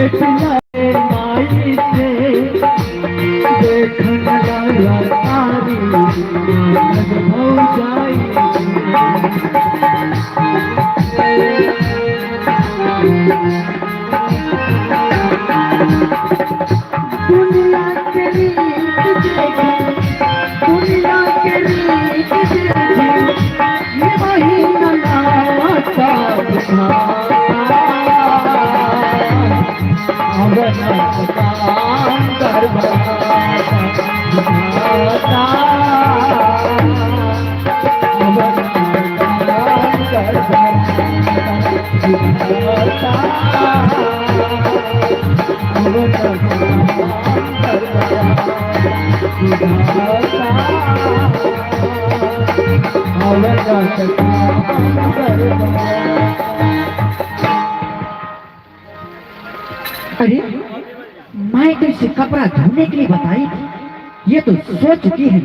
बेटिया माई से देखन लाला तारी हो जाई दुनिया के रीत देखे दुनिया के रीत देखे ये वही नलाता अरे माँ तो इसे कपड़ा धोने के लिए बताई थी, ये तो सो चुकी है।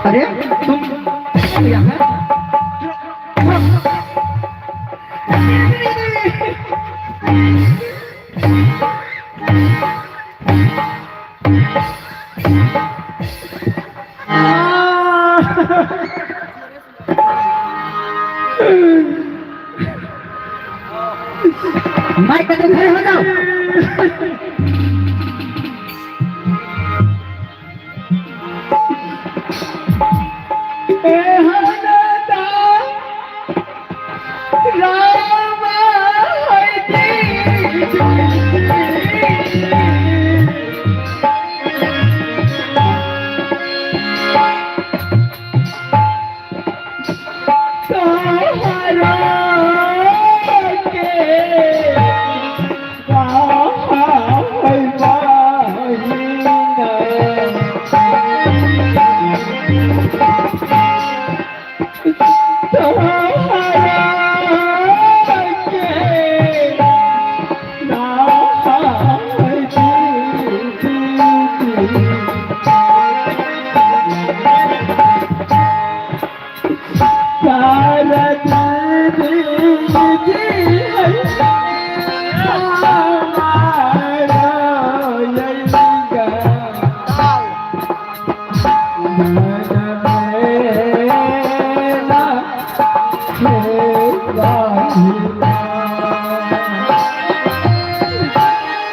अरे तुम माइक का तो खड़े हो जाओ।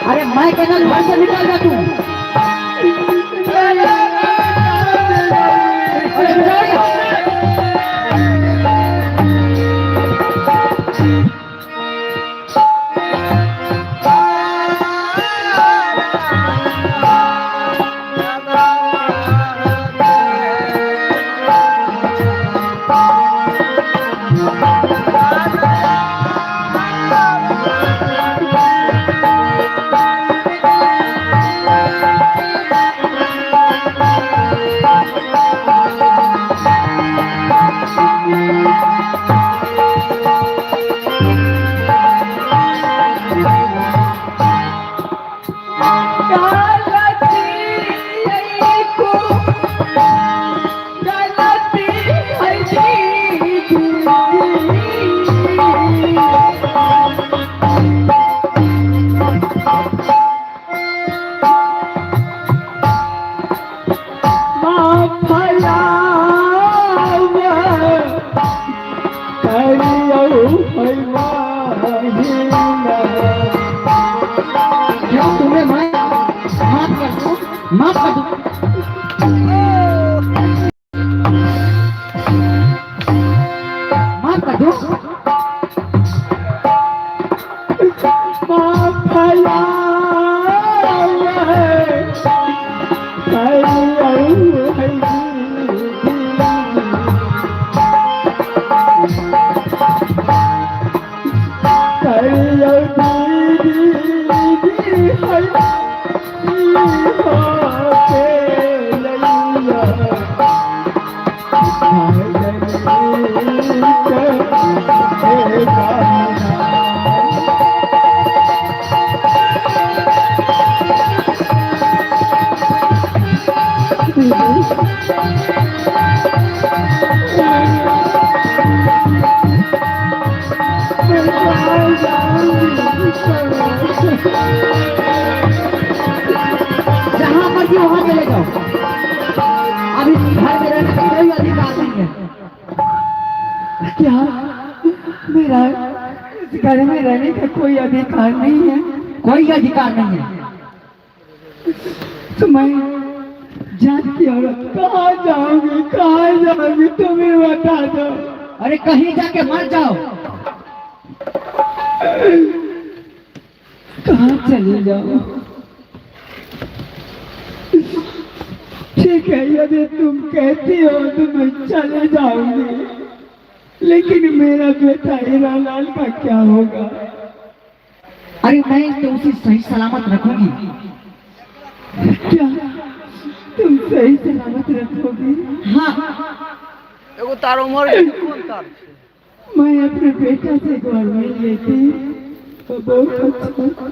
अरे मैं कहना घर से निकल जा तू। माफ कर दो। माफ कर दो। जहाँ मर्जी वहाँ चले जाओ, अभी घर में रहने का कोई अधिकार नहीं है। क्या मेरा इस घर में रहने का कोई अधिकार नहीं है? कोई अधिकार नहीं है। तो मैं जान की औरत कहाँ जाऊंगी तुम्हें बता दो। अरे कहीं जाके मर जाओ। कहाँ चले जाओ? ठीक है, यदि तुम कहती हो तो मैं चले जाऊंगी, लेकिन मेरा बेटा हीरालाल का क्या होगा? अरे मैं तो उसे सही सलामत रखूंगी। क्या तुम सही सलामत रखोगी? हाँ, एगो तार उम्र कौन तार? मैं अपने बेटा से एक बार मिल लेती तो बहुत अच्छा।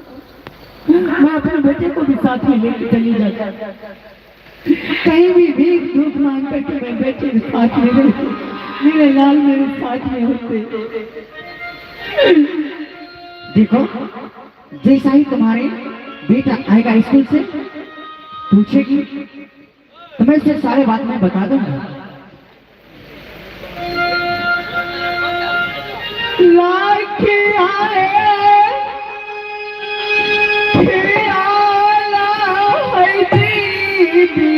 मैं अपने बेटे को भी साथ में लेके चली जाती, कहीं भी भीख धूप मांग करके मैं बेटे के साथ में रहती, मेरे लाल मेरे साथ में होते। देखो जैसा ही तुम्हारे बेटा आएगा स्कूल से, पूछेगी तो मैं उसे सारे बात में बता दूंगा। लाके आए हीराला है दीदी,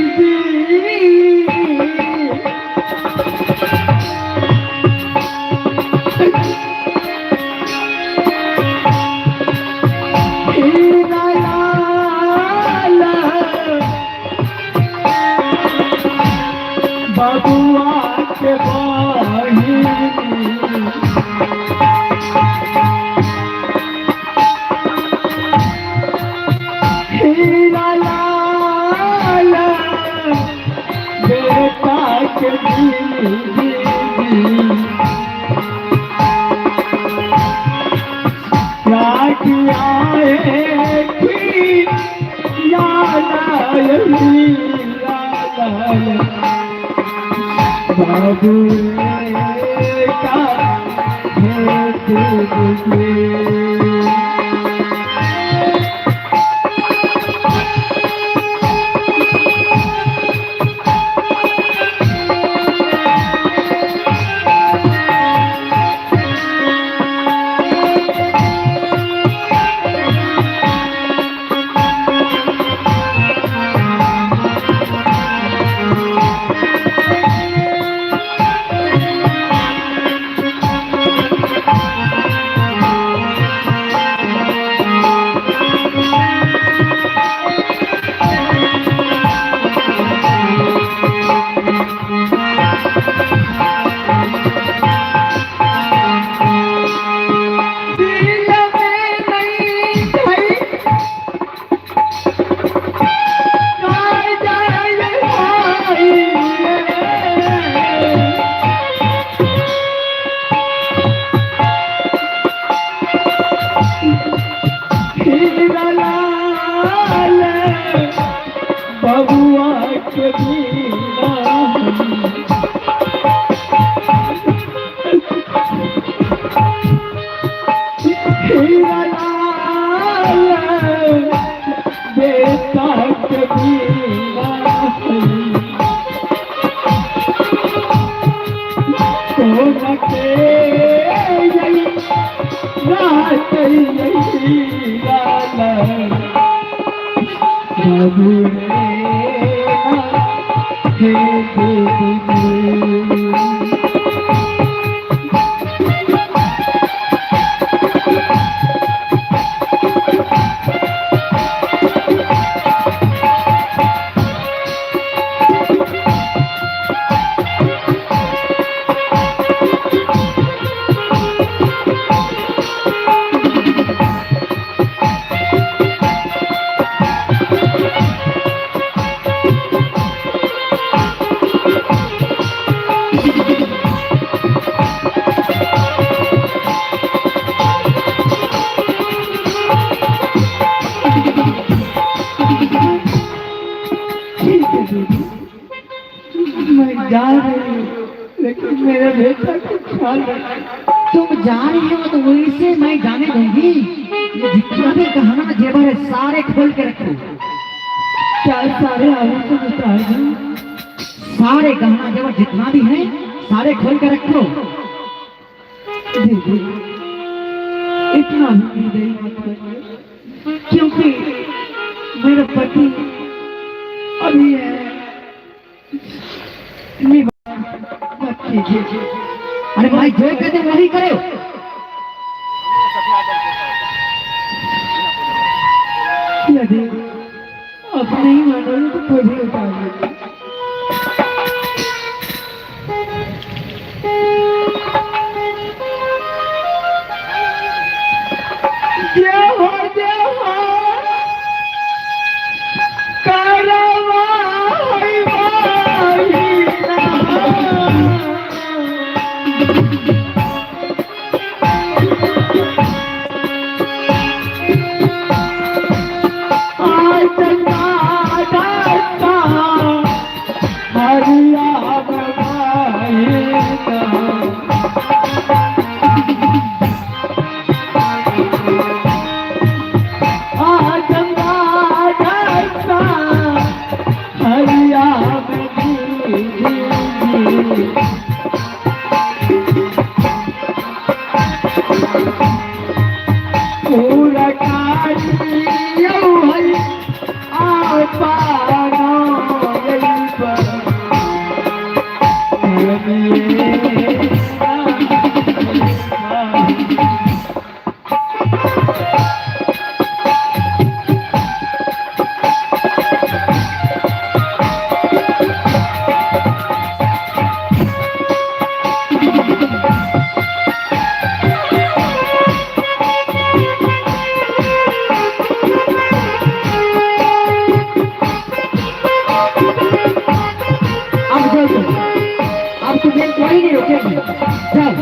बबुआ के बहिनी हीरालाल बेटा के दीदी, राखी आएगी याद आएगी बाबू का बबुआ के बीना हीरालाल बेटा के बीना तो नके रात हीरालाल बाबू रे हे दीदी। मैं जा रही हूँ, लेकिन मेरे बेटा को ख्याल रखना। तुम जा जा रही हो तो वैसे मैं जाने दूंगी। ये जितना भी गहना जेवर है सारे खोल के रखो। क्या सारे आलू को उतार दूं? सारे गहना जेवर जितना भी है सारे खोल के रखो। दीदी इतना भी नहीं मत करिए, क्योंकि मेरा पति अभी है। मत कीजिए। अरे भाई जो कहते हैं वही करो। यदि आप नहीं मानोगे तो कोई भी उतार लीजिए। जय हो जय हो कारवा है भाई कोई नहीं रुकेगी। चल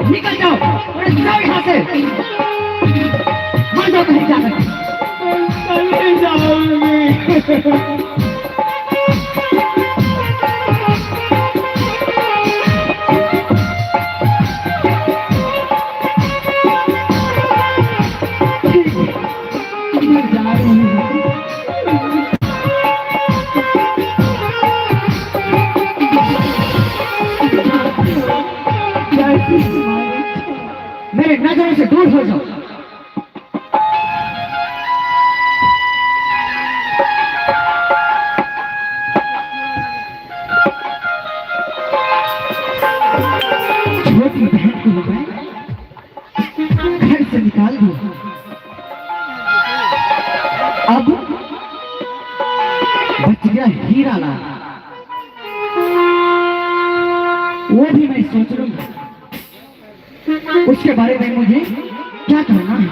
निकल जाओ, जाओ यहाँ से। मान जाओ कहीं जा सकते। चले जाऊंगी। मेरे नजरों से दूर हो जाओ। छोटी बहन को मैं घर से निकाल दिया, अब बच गया हीरा लाल। वो भी मैं सोच लूंगा उसके बारे में मुझे क्या करना है।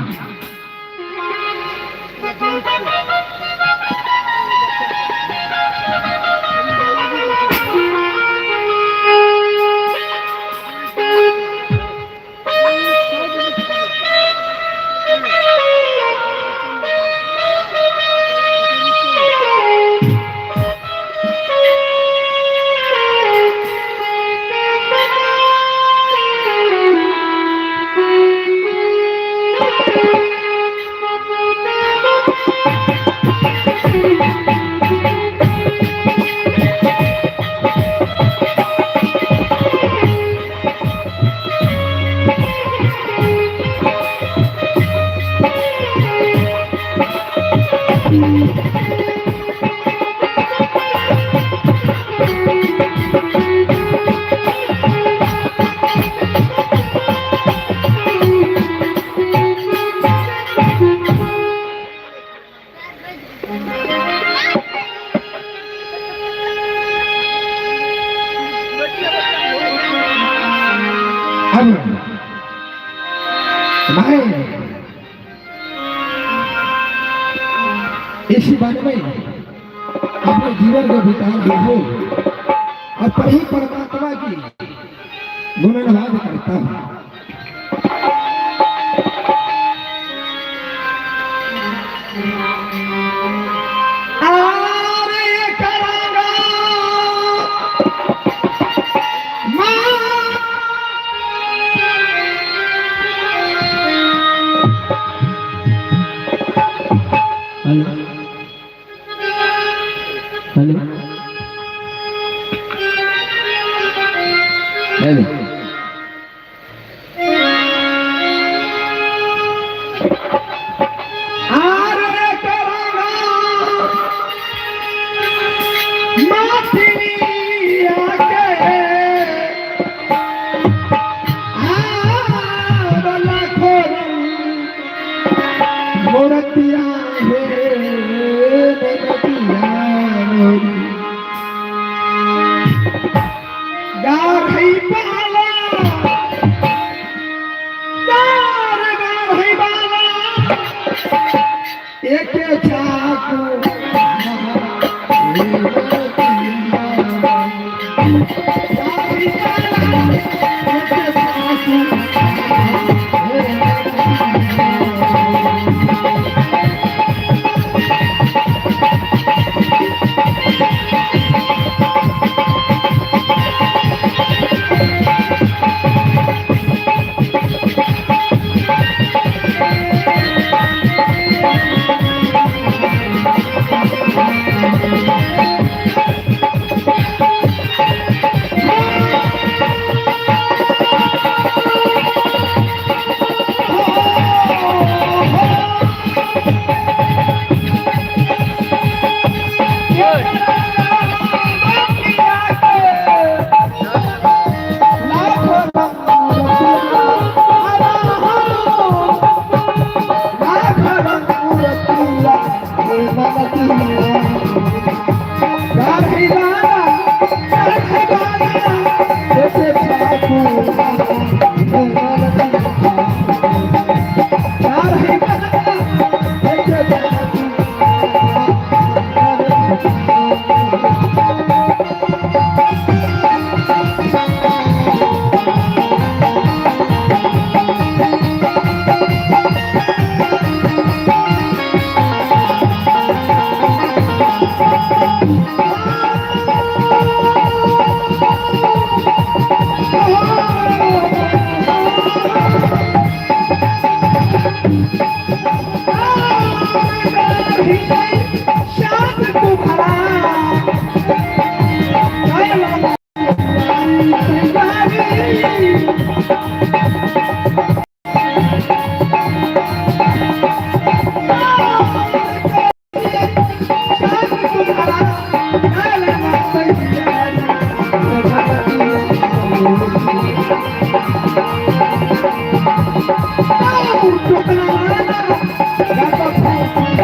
मैं इसी बारे में अपने जीवन को बिता देखूं और प्रभु परमात्मा की गुणगान करता हूँ। Hello hello hello Hãy subscribe cho kênh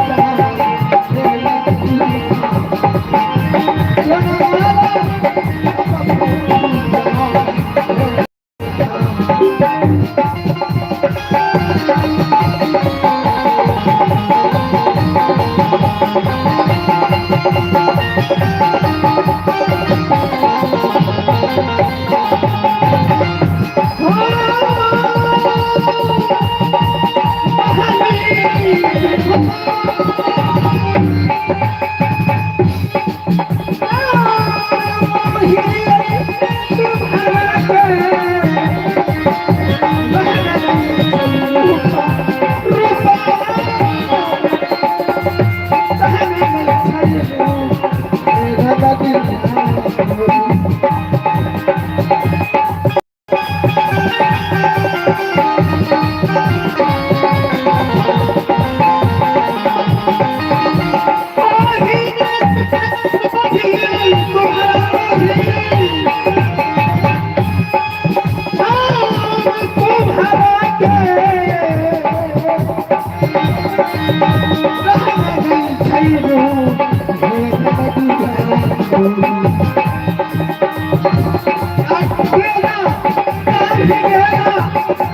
Ghiền Mì Gõ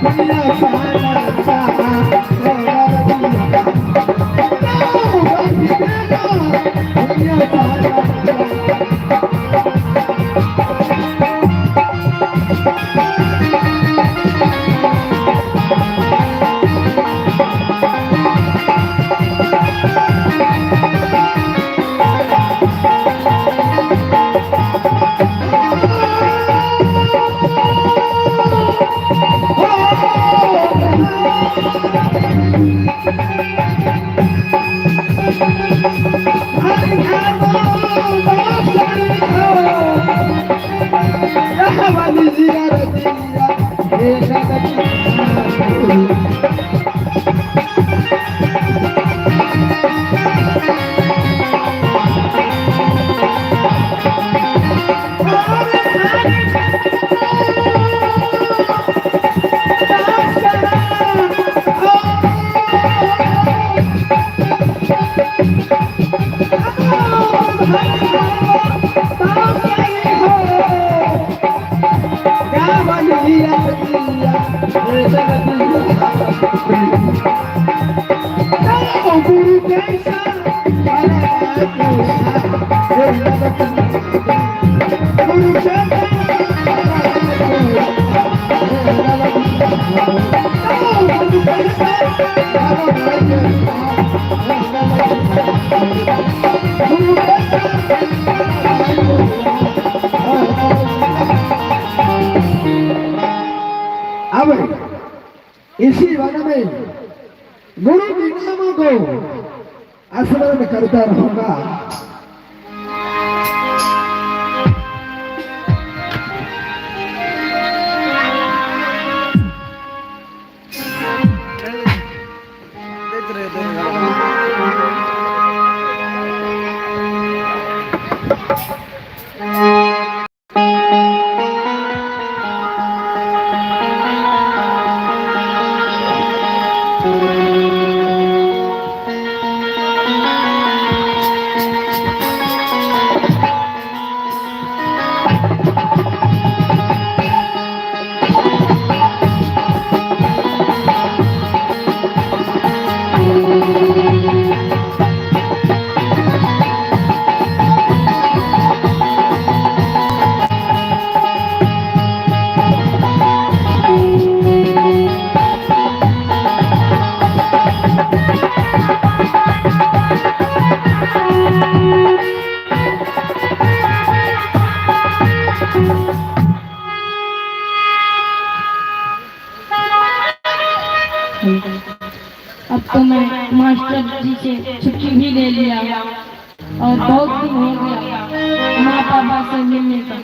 để không bỏ lỡ गुरु कैसा गुरु अब इसी वन में गुरु के नामों को स्मरण करता रहूंगा। देख रहे अब तो मैं मास्टर जी से छुट्टी भी ले लिया और बहुत दिन हो गया माँ पापा से मिलने का।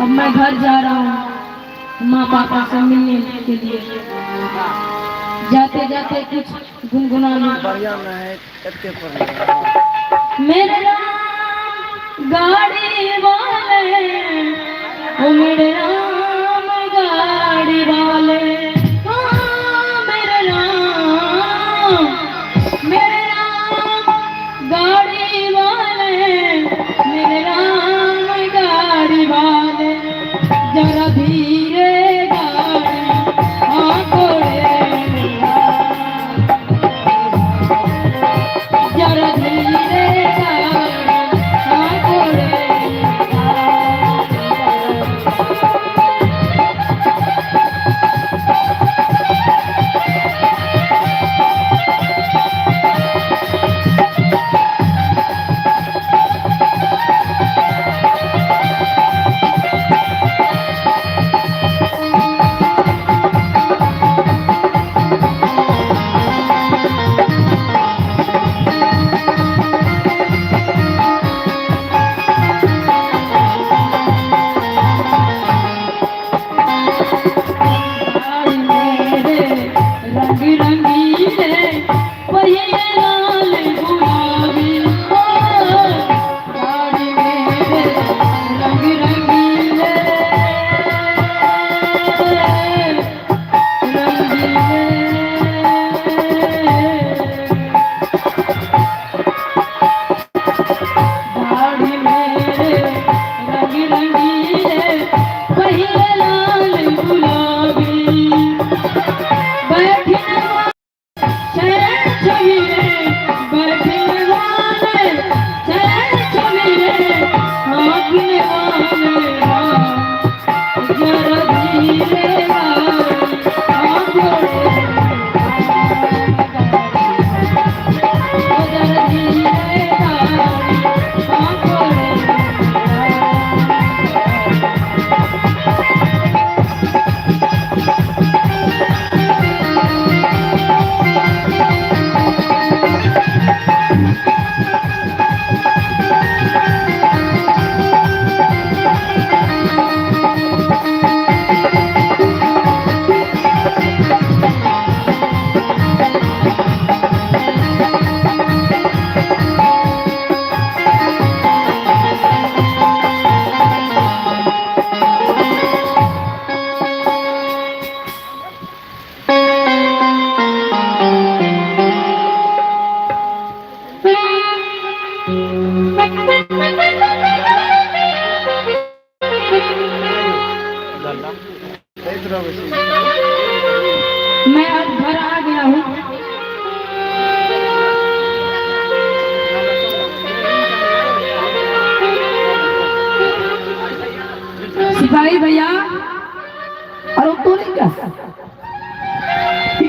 अब मैं घर जा रहा हूँ माँ पापा से मिलने के लिए। जाते जाते कुछ गुनगुना लूं। बढ़िया में है कत्ते पर मेरे राम गाड़ी वाले, ओ मेरे राम गाड़ी वाले, हाँ मेरे राम गाड़ी वाले, मेरे राम गाड़ी वाले, जरा धीरे गाड़ी हाँ घोड़े जरा धीरे हाँ घोड़े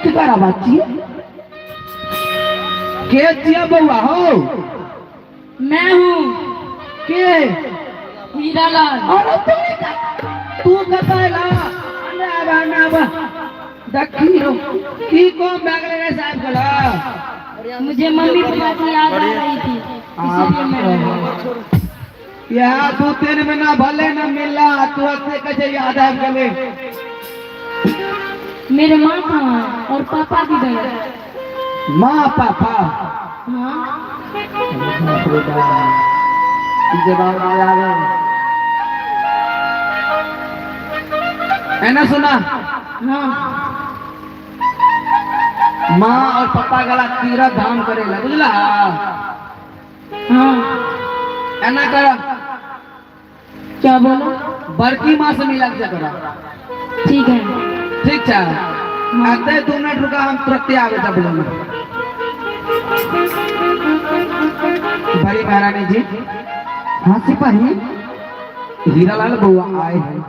तुकारा बात चाहिए के जिया बउआ हो मैं हूँ के हीरालाल। अरे तू कतला ना बा दखियो की को मांगले रे साहब गला मुझे मम्मी पापा की याद आ रही थी इसलिए मैं आया। यहाँ 2-3 महीना भले न मिला तू ऐसे कैसे याद आ गले मेरे माँ कहाँ है और पापा किधर है? माँ पापा हाँ जवाब आ गया है ना सुना हाँ माँ और पापा गला तीरथ धाम करेला बुझला हाँ ऐना कर क्या बोलो? बड़की माँ से मिला के करा ठीक है। ठीक है आते 2 मिनट रुका हम तुरंत आवे जब बोलो बड़ी महारानी जी हाँ सिपाही हीरालाल बउआ आए हैं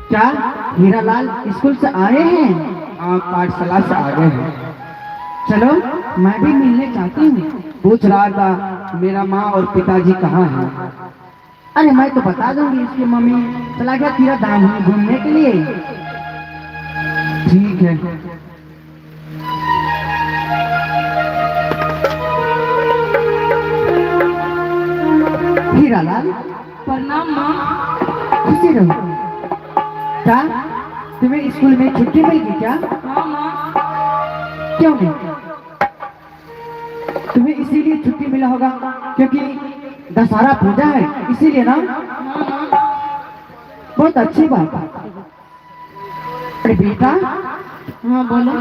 क्या हीरालाल स्कूल से आए हैं? पाठशाला से आ गए हैं चलो मैं भी मिलने चाहती हूँ। पूछ रहा था मेरा माँ और पिताजी कहाँ हैं। अरे मैं तो बता दूंगी इसकी मम्मी चला गया तीरथ धाम घूमने के लिए। ठीक है हीरालाल प्रणाम माँ। खुशी रहो। क्या तुम्हें स्कूल में छुट्टी मिल गई क्या? हाँ माँ। क्यों नहीं? तुम्हें इसीलिए छुट्टी मिला होगा क्योंकि दशहरा पूजा है इसीलिए ना? हाँ माँ। बहुत अच्छी बात है। अरे बेटा हाँ बोलो।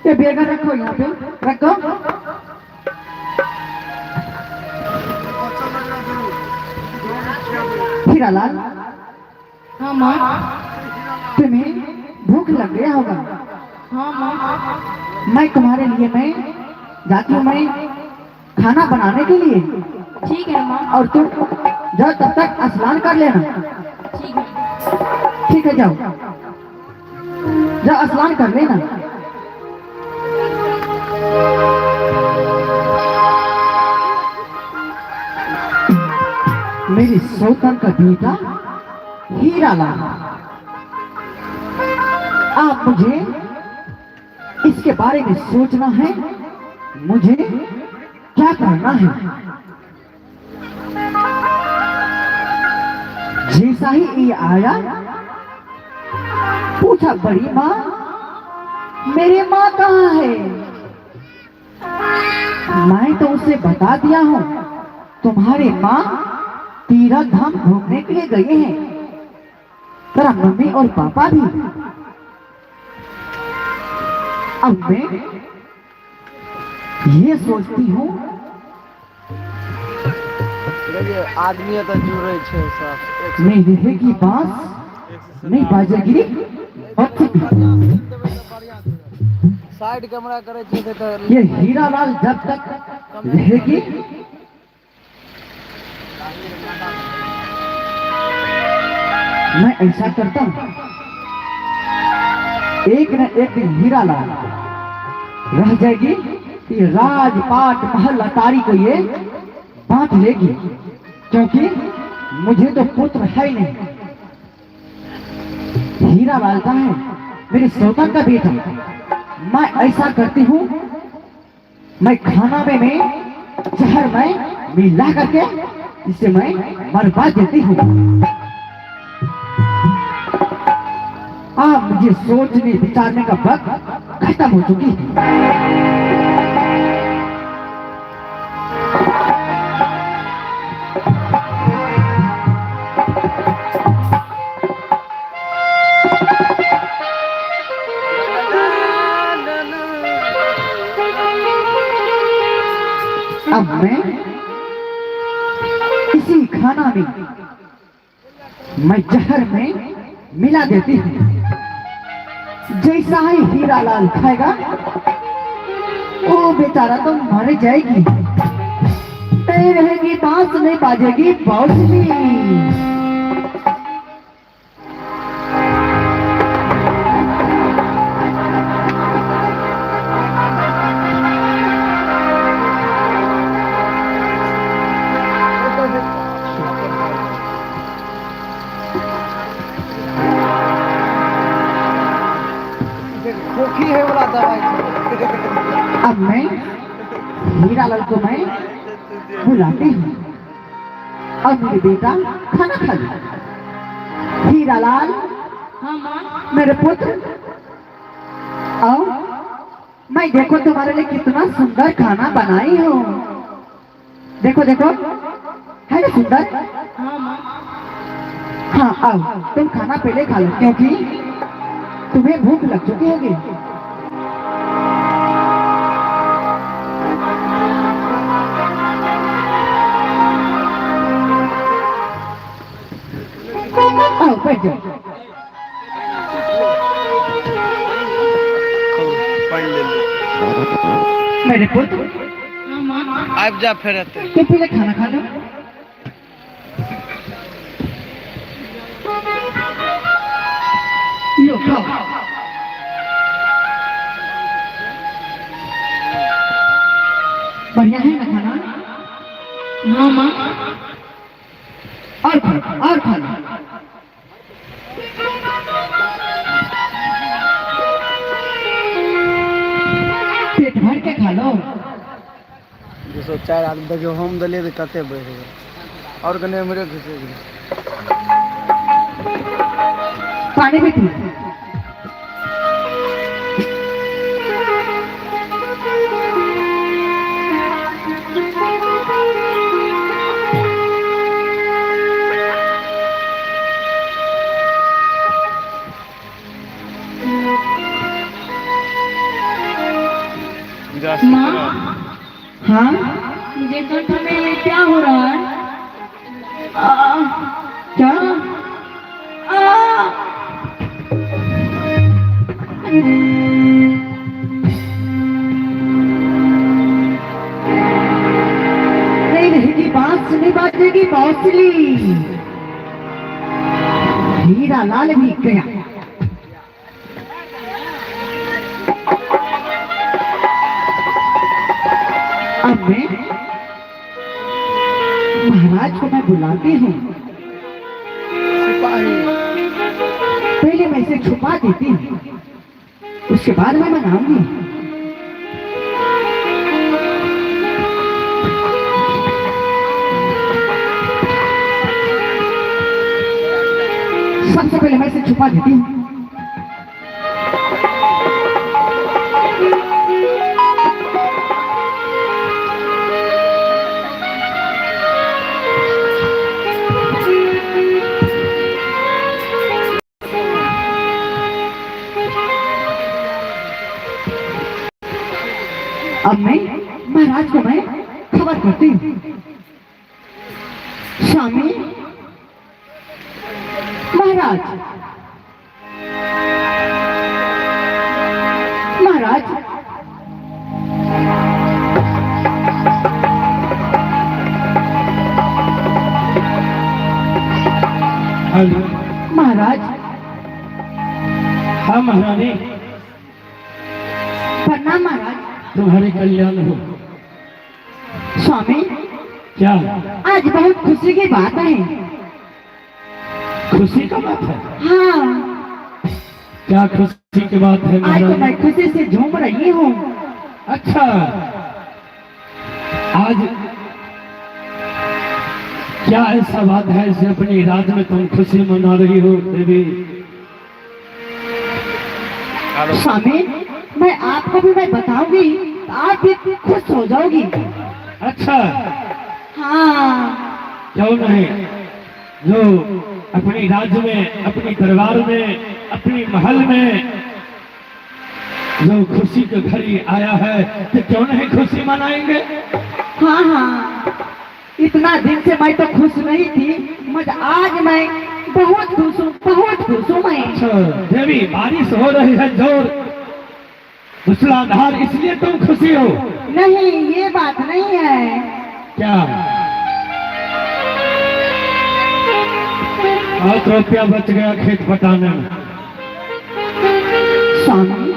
ये बैग रखो यहाँ पे रखो। हीरालाल हाँ माँ। तुम्हें भूख लग गया होगा। हाँ माँ। मैं तुम्हारे लिए मैं जाती हूँ मैं खाना बनाने के लिए ठीक है माँ। और तुम जाओ तब तक स्नान कर लेना। ठीक है। ठीक है जाओ जाओ स्नान कर लेना। मेरी सौतन का बेटा हीरालाल आप मुझे इसके बारे में सोचना है मुझे क्या करना है। जैसा ही ये आया पूछा बड़ी माँ मेरी माँ कहाँ है? मैं तो उसे बता दिया हूँ तुम्हारी माँ तीरथ धाम घूमने के लिए गए हैं। तेरा मम्मी और पापा भी। अब मैं ये सोचती हूँ आदमी तो जुड़े छे सब नहीं रहेगी बांस नहीं बाजेगी साइड कैमरा करे छे तो ये हीरालाल जब तक रहेगी मैं ऐसा करता हूँ एक न एक दिन हीरालाल रह जाएगी ये राजपाट महल अटारी को ये बांट लेगी क्योंकि मुझे तो पुत्र है ही नहीं। हीरालाल का है मेरे सौतन का बेटा। मैं ऐसा करती हूँ मैं खाना में मैं जहर में मिला करके इसे मैं बर्बाद देती हूँ। अब मुझे सोचने विचारने का वक्त खत्म हो चुकी है। अब मैं इसी खाना में मैं जहर में मिला देती हूँ। जैसा ही हीरालाल खाएगा वो बेचारा तो मर जाएगी। नहीं रहेगी बांस नहीं बाजेगी बांसुरी। खोखी है वाला दवाई है। अब मैं हीरालाल को मैं बुलाती हूँ और मेरे बेटा खाना खा ले। हीरालाल, हाँ माँ। मेरे पुत्र, आओ, मैं देखो तुम्हारे लिए कितना सुंदर खाना बनाई हूँ। देखो देखो, है ना सुंदर? हाँ माँ। हाँ आओ, तुम खाना पहले खा लो क्योंकि तुम्हें भूख लग चुकी होगी। आओ बैठ जाओ। पढ़ ले मेरे पुत्र, हाँ माँ। आप जा फिर आते। तुम पहले खाना खा लो। लो खाओ। बढ़िया है ना खाना? हाँ माँ। और खा लो, और खा लो। पेट भर के खा लो। 204 आदमी देखियो हम दलिए तो कते बढ़ गए और कने मेरे घुसे गए। पानी भी पी। माँ, हाँ मुझे कंठ में ये क्या हो रहा है? क्या? नहीं रहेगी बात, सुनी बाजेगी बांसुरी। हीरालाल भी गया। अब मैं महाराज को मैं बुलाती हूँ। सिपाही पहले मैं इसे छुपा देती हूँ, उसके बाद मैं मनाऊंगी। सबसे पहले मैं इसे छुपा देती हूँ। अब मैं महाराज को मैं खबर करती हूँ। स्वामी महाराज, महाराज, हेलो। महाराज, हाँ महारानी, प्रणाम महाराज। तुम्हारे कल्याण हो। स्वामी, क्या आज बहुत खुशी की बात है। खुशी का बात है? हाँ, क्या खुशी की बात है आज तो महारानी? मैं खुशी से झूम रही हूँ। अच्छा, आज क्या ऐसा बात है जो अपनी राज में तुम खुशी मना रही हो देवी? स्वामी, मैं आपको भी मैं बताऊंगी तो आप भी खुश हो जाओगी। अच्छा, हाँ, क्यों नहीं? जो अपनी राज्य में, अपनी दरबार में, अपनी महल में जो खुशी की घड़ी आया है तो क्यों नहीं खुशी मनाएंगे? हाँ, हाँ, इतना दिन से मैं तो खुश नहीं थी, मगर आज मैं बहुत खुश हूँ, बहुत खुश हूँ मैं। अच्छा देवी, बारिश हो रही है जोर मूसलाधार, इसलिए तुम खुशी हो? नहीं, ये बात नहीं है। क्या बहुत रुपया बच गया खेत पटाने में? स्वामी,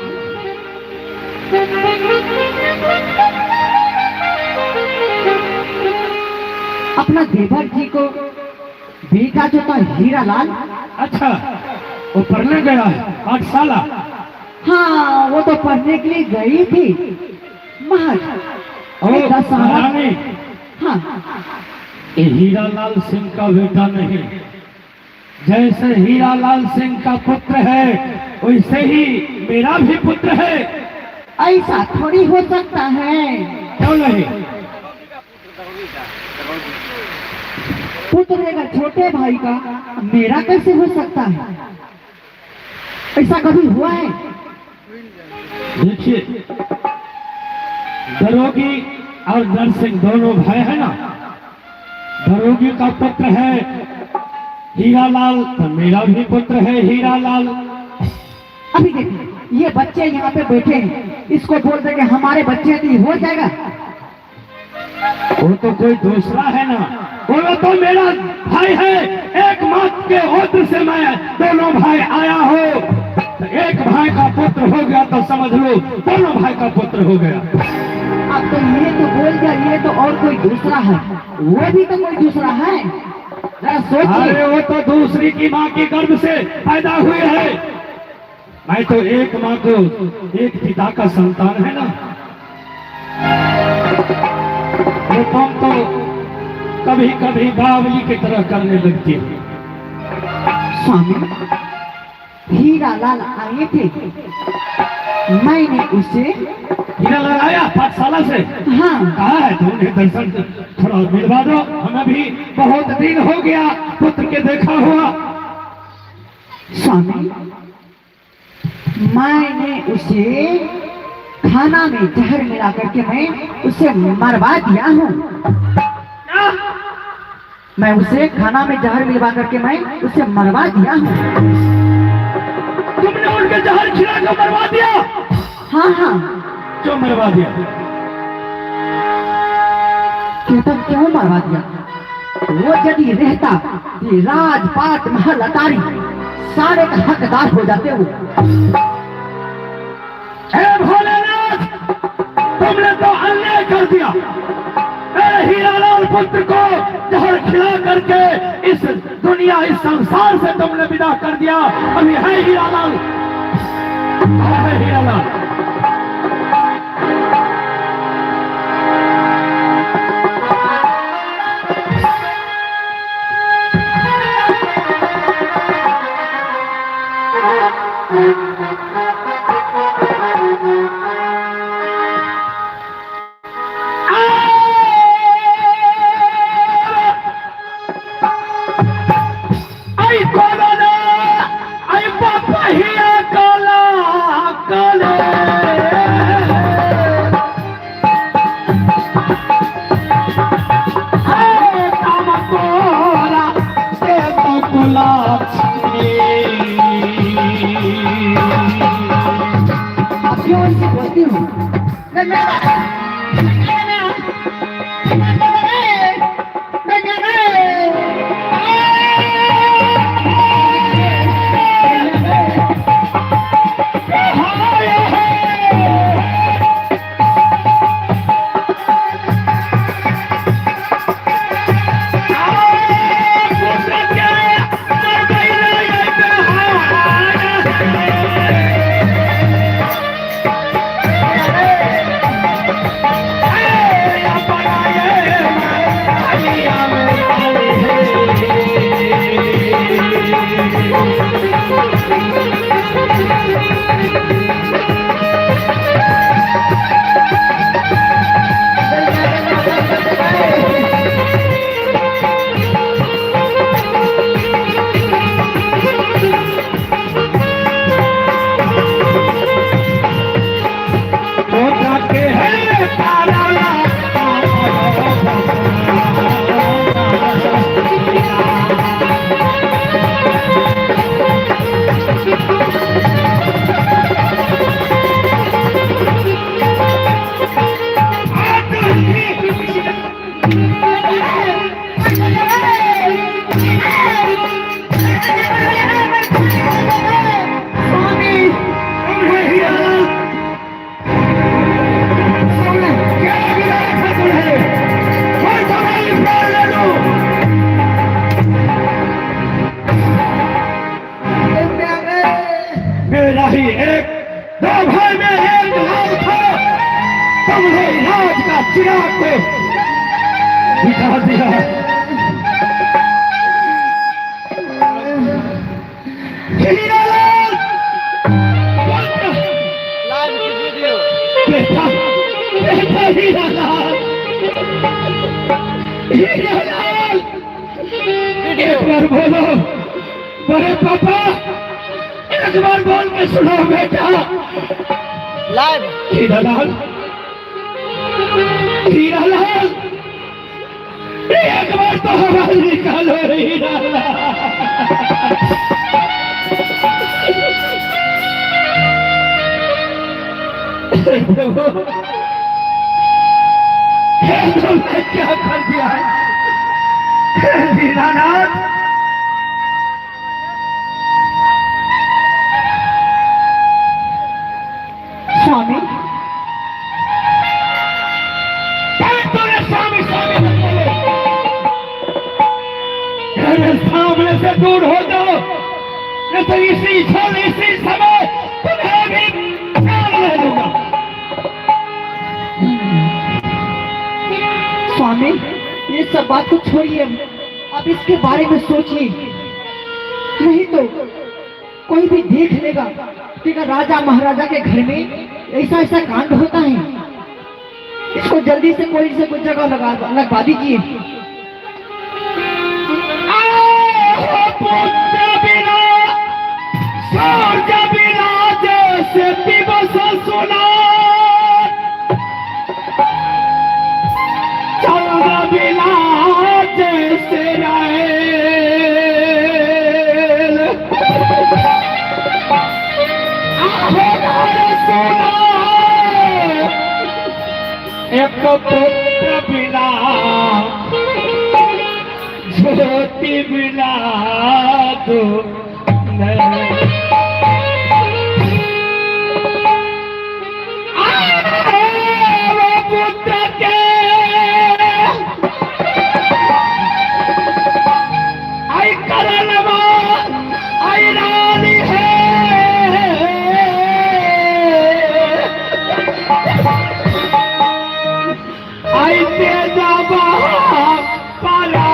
अपना देवर जी को बेटा जो था हीरालाल, अच्छा, वो पढ़ने गया है पाठशाला? हाँ, वो तो पढ़ने के लिए गई थी महज और 10 साल। महारानी, हाँ ये हीरालाल सिंह का बेटा नहीं, जैसे हीरालाल सिंह का पुत्र है वैसे ही मेरा भी पुत्र है। ऐसा थोड़ी हो सकता है। क्यों नहीं? पुत्र अगर छोटे भाई का, मेरा कैसे हो सकता है? ऐसा कभी हुआ है? देखिए, दरोगी और नरसिंह दोनों भाई है ना, दरोगी का पुत्र है हीरालाल, तो मेरा भी पुत्र है हीरालाल। अभी देखिए, ये बच्चे यहाँ पे बैठे हैं, इसको बोल दे कि हमारे बच्चे नहीं हो जाएगा। वो तो कोई दूसरा है ना, वो तो मेरा भाई है। एक मात के ओत्र से मैं दोनों भाई आया हो, तो एक भाई का पुत्र हो गया तो समझ लो दोनों भाई का पुत्र हो गया। अब तो ये तो बोल दिया, ये तो और कोई दूसरा है, वो भी तो कोई दूसरा है। जरा सोचिए। अरे वो तो दूसरी की माँ के गर्भ से पैदा हुए है, मैं तो एक माँ को एक पिता का संतान है ना। ये तुम तो कभी कभी बावली की तरह करने लगती है। स्वामी, हीरालाल आए थे, मैंने उसे हीरालाल आया पाठशाला से? हाँ कहा है तो उन्हें दर्शन थोड़ा मिलवा दो, हमें भी बहुत दिन हो गया पुत्र के देखा हुआ। स्वामी, मैंने उसे खाना में जहर मिला करके मैं उसे मरवा दिया हूँ। मैं उसे खाना में जहर मिलवा करके मैं उसे मरवा दिया हूँ। तुमने उनके जहर खिला कर मरवा दिया? हाँ हाँ। क्यों मरवा दिया? कहता क्यों मरवा दिया? वो यदि रहता कि राजपाट महल अटारी सारे का हकदार हो जाते हो। हे भोलेनाथ, तुमने तो अन्याय कर दिया। मेरे हीरालाल पुत्र को जहर खिला करके इस दुनिया, इस संसार से तुमने विदा कर दिया। अभी है हीरालाल? कहाँ है हीरालाल? क्यों ऐसी बोलती हूँ? तुमने राज का चिराग को बुझा दिया। हीरालाल, बेटा बेटा हीरालाल, हीरालाल, एक बार बोलो बड़े पापा, एक बार बोल के सुनो बेटा। हीरालाल, हीरालाल, एक बार तो आवाज निकालो हीरालाल। तुमने क्या कर दिया दीनानाथ? स्वामी, तूने स्वामी स्वामी मेरे सामने से दूर हो जाओ, नहीं तो इसी क्षण इसी समय तुम्हें भी प्राण ले लूंगा। स्वामी, ये सब बात को छोड़िए, अब इसके बारे में सोचिए, नहीं तो कोई भी देख लेगा कि राजा महाराजा के घर में ऐसा ऐसा कांड होता है। इसको जल्दी से कोई जगह लगवा दीजिए। पुत्र बिना सूरज बिना जैसे दिवस सुना, चंद्र बिना जैसे रहेल, सुना एक पुत्र बिना ज्योति बिना दो पुत्र के आई करनवा आई रानी है, आई तेजा पारा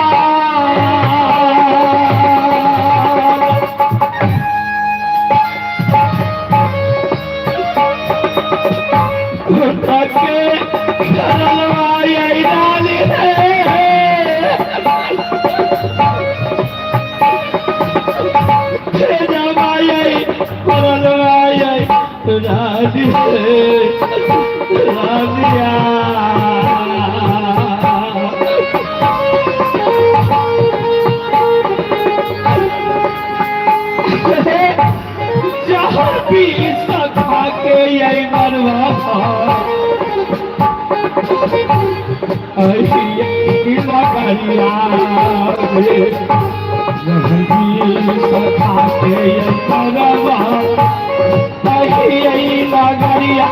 जहाँ भी सखा के यही मरवा नगरिया